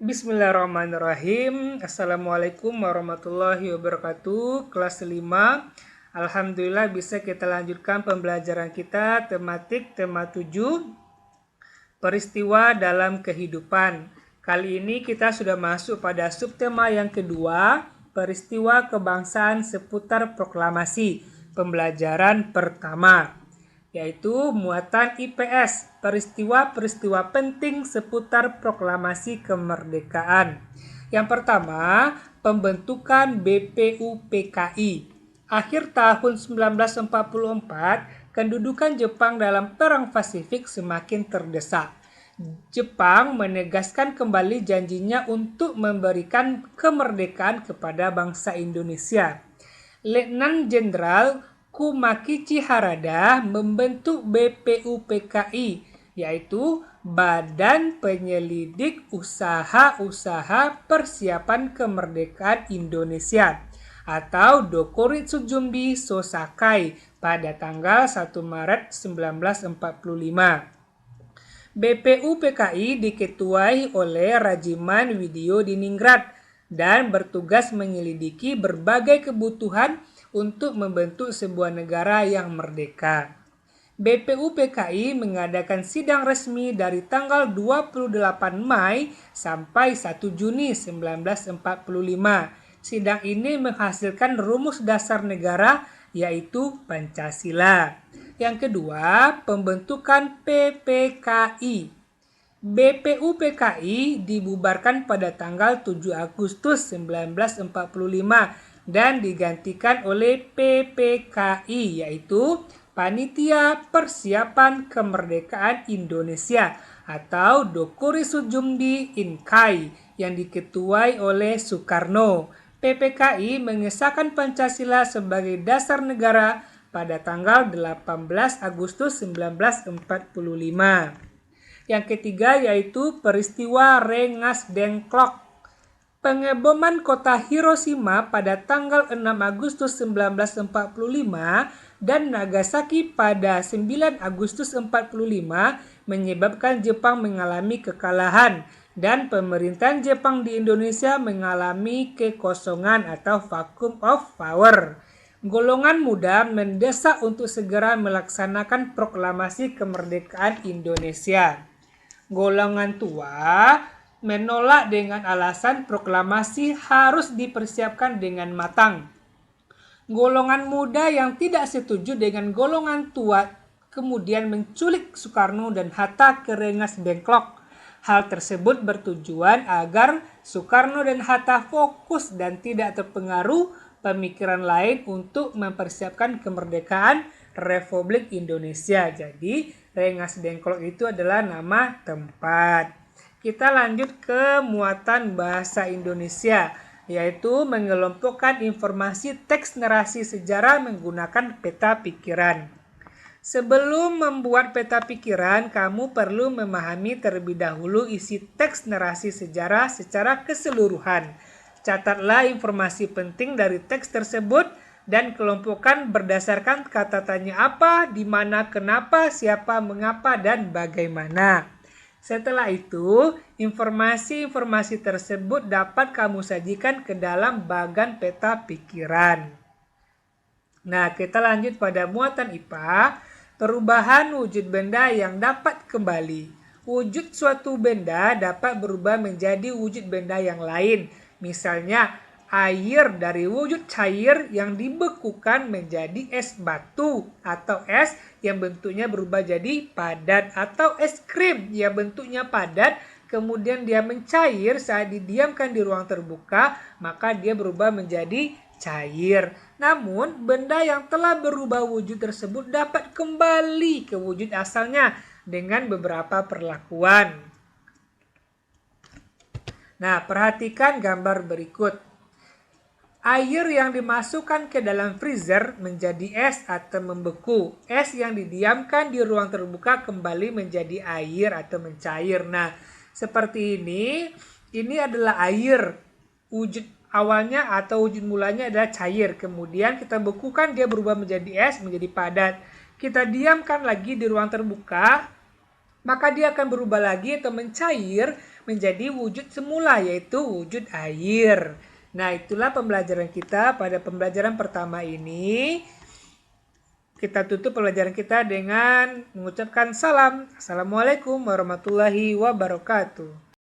Bismillahirrahmanirrahim. Assalamualaikum warahmatullahi wabarakatuh. Kelas 5. Alhamdulillah bisa kita lanjutkan pembelajaran kita tematik tema 7. Peristiwa dalam kehidupan. Kali ini kita sudah masuk pada subtema yang kedua, peristiwa kebangsaan seputar proklamasi. Pembelajaran pertama, yaitu muatan IPS, peristiwa-peristiwa penting seputar proklamasi kemerdekaan. Yang pertama, pembentukan BPUPKI. Akhir tahun 1944, kedudukan Jepang dalam Perang Pasifik semakin terdesak. Jepang menegaskan kembali janjinya untuk memberikan kemerdekaan kepada bangsa Indonesia. Letnan Jenderal Kumakichi Harada membentuk BPUPKI, yaitu Badan Penyelidik Usaha-Usaha Persiapan Kemerdekaan Indonesia atau Dokuritsu Jumbi Sosakai pada tanggal 1 Maret 1945. BPUPKI diketuai oleh Rajiman Widyo-Diningrat dan bertugas menyelidiki berbagai kebutuhan untuk membentuk sebuah negara yang merdeka. BPUPKI mengadakan sidang resmi dari tanggal 28 Mei sampai 1 Juni 1945. Sidang ini menghasilkan rumus dasar negara, yaitu Pancasila. Yang kedua, pembentukan PPKI. BPUPKI dibubarkan pada tanggal 7 Agustus 1945 dan digantikan oleh PPKI, yaitu Panitia Persiapan Kemerdekaan Indonesia atau Dokuritsu Jumbi Inkai yang diketuai oleh Soekarno. PPKI mengesahkan Pancasila sebagai dasar negara pada tanggal 18 Agustus 1945. Yang ketiga yaitu peristiwa Rengas Dengklok. Pengeboman kota Hiroshima pada tanggal 6 Agustus 1945 dan Nagasaki pada 9 Agustus 1945 menyebabkan Jepang mengalami kekalahan dan pemerintahan Jepang di Indonesia mengalami kekosongan atau vacuum of power. Golongan muda mendesak untuk segera melaksanakan proklamasi kemerdekaan Indonesia. Golongan tua menolak dengan alasan proklamasi harus dipersiapkan dengan matang. Golongan muda yang tidak setuju dengan golongan tua kemudian menculik Soekarno dan Hatta ke Rengas Dengklok. Hal tersebut bertujuan agar Soekarno dan Hatta fokus dan tidak terpengaruh pemikiran lain untuk mempersiapkan kemerdekaan Republik Indonesia. Jadi, Rengas Dengklok itu adalah nama tempat. Kita lanjut ke muatan bahasa Indonesia, yaitu mengelompokkan informasi teks narasi sejarah menggunakan peta pikiran. Sebelum membuat peta pikiran, kamu perlu memahami terlebih dahulu isi teks narasi sejarah secara keseluruhan. Catatlah informasi penting dari teks tersebut dan kelompokkan berdasarkan kata tanya apa, di mana, kenapa, siapa, mengapa, dan bagaimana. Setelah itu, informasi-informasi tersebut dapat kamu sajikan ke dalam bagan peta pikiran. Nah, kita lanjut pada muatan IPA, perubahan wujud benda yang dapat kembali. Wujud suatu benda dapat berubah menjadi wujud benda yang lain. Misalnya, air dari wujud cair yang dibekukan menjadi es batu atau es yang bentuknya berubah jadi padat atau es krim yang bentuknya padat kemudian dia mencair saat didiamkan di ruang terbuka maka dia berubah menjadi cair. Namun benda yang telah berubah wujud tersebut dapat kembali ke wujud asalnya dengan beberapa perlakuan. Nah, perhatikan gambar berikut. Air yang dimasukkan ke dalam freezer menjadi es atau membeku. Es yang didiamkan di ruang terbuka kembali menjadi air atau mencair. Nah, seperti ini adalah air. Wujud awalnya atau wujud mulanya adalah cair. Kemudian kita bekukan, dia berubah menjadi es, menjadi padat. Kita diamkan lagi di ruang terbuka, maka dia akan berubah lagi atau mencair menjadi wujud semula, yaitu wujud air. Nah, itulah pembelajaran kita pada pembelajaran pertama ini. Kita tutup pembelajaran kita dengan mengucapkan salam. Assalamualaikum warahmatullahi wabarakatuh.